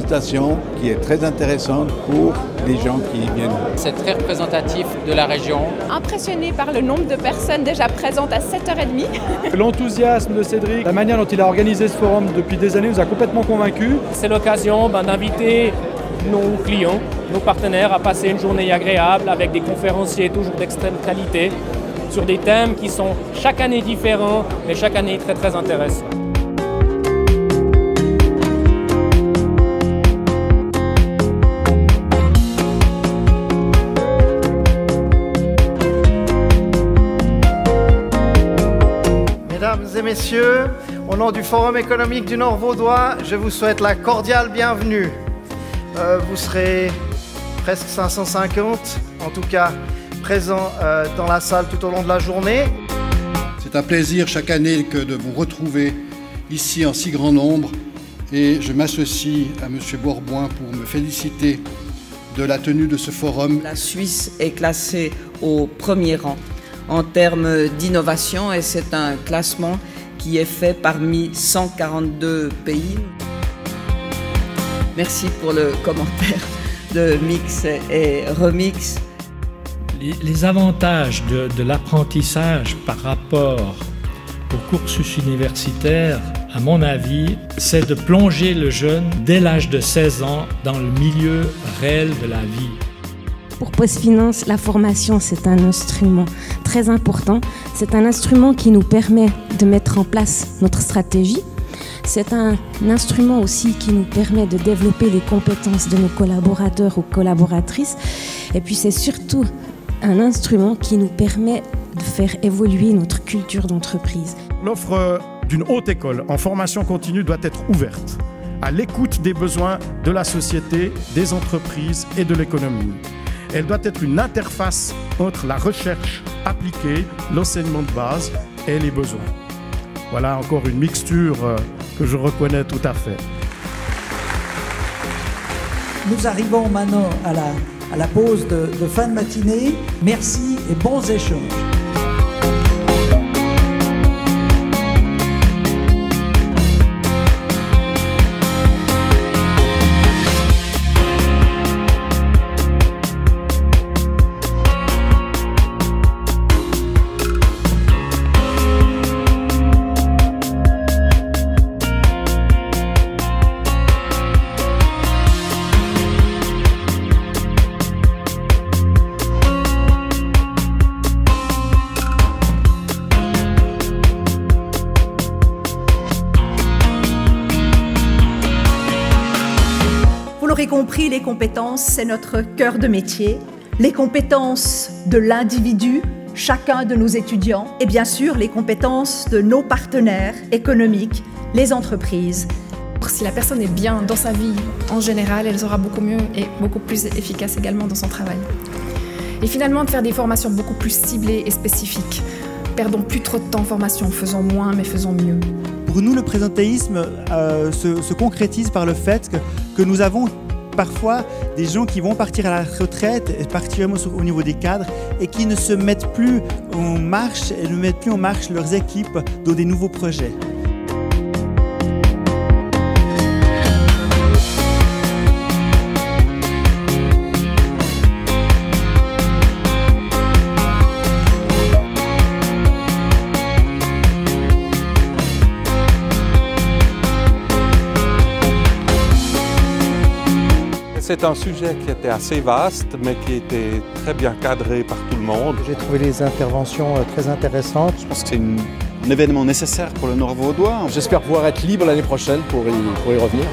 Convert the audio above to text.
manifestation qui est très intéressante pour les gens qui viennent. C'est très représentatif de la région. Impressionné par le nombre de personnes déjà présentes à 7h30. L'enthousiasme de Cédric, la manière dont il a organisé ce forum depuis des années nous a complètement convaincus. C'est l'occasion d'inviter nos clients, nos partenaires à passer une journée agréable avec des conférenciers toujours d'extrême qualité sur des thèmes qui sont chaque année différents mais chaque année très très intéressants. Mesdames et messieurs, au nom du Forum économique du Nord Vaudois, je vous souhaite la cordiale bienvenue. Vous serez presque 550, en tout cas présents dans la salle tout au long de la journée. C'est un plaisir chaque année que de vous retrouver ici en si grand nombre et je m'associe à M. Bourboin pour me féliciter de la tenue de ce forum. La Suisse est classée au premier rang en termes d'innovation et c'est un classement qui est fait parmi 142 pays. Merci pour le commentaire de Mix et Remix. Les avantages de l'apprentissage par rapport au cursus universitaire, à mon avis, c'est de plonger le jeune dès l'âge de 16 ans dans le milieu réel de la vie. Pour PostFinance, la formation, c'est un instrument très important. C'est un instrument qui nous permet de mettre en place notre stratégie. C'est un instrument aussi qui nous permet de développer les compétences de nos collaborateurs ou collaboratrices. Et puis c'est surtout un instrument qui nous permet de faire évoluer notre culture d'entreprise. L'offre d'une haute école en formation continue doit être ouverte, à l'écoute des besoins de la société, des entreprises et de l'économie. Elle doit être une interface entre la recherche appliquée, l'enseignement de base et les besoins. Voilà encore une mixture que je reconnais tout à fait. Nous arrivons maintenant à la pause de fin de matinée. Merci et bons échanges. Vous l'aurez compris, les compétences, c'est notre cœur de métier. Les compétences de l'individu, chacun de nos étudiants, et bien sûr les compétences de nos partenaires économiques, les entreprises. Si la personne est bien dans sa vie, en général, elle sera beaucoup mieux et beaucoup plus efficace également dans son travail. Et finalement, de faire des formations beaucoup plus ciblées et spécifiques. Perdons plus trop de temps en formation, faisons moins mais faisons mieux. Pour nous, le présentéisme se concrétise par le fait que nous avons parfois des gens qui vont partir à la retraite, particulièrement au niveau des cadres, et qui ne se mettent plus en marche, et ne mettent plus en marche leurs équipes dans des nouveaux projets. C'est un sujet qui était assez vaste, mais qui était très bien cadré par tout le monde. J'ai trouvé les interventions très intéressantes. Je pense que c'est un événement nécessaire pour le Nord Vaudois. J'espère pouvoir être libre l'année prochaine pour y revenir.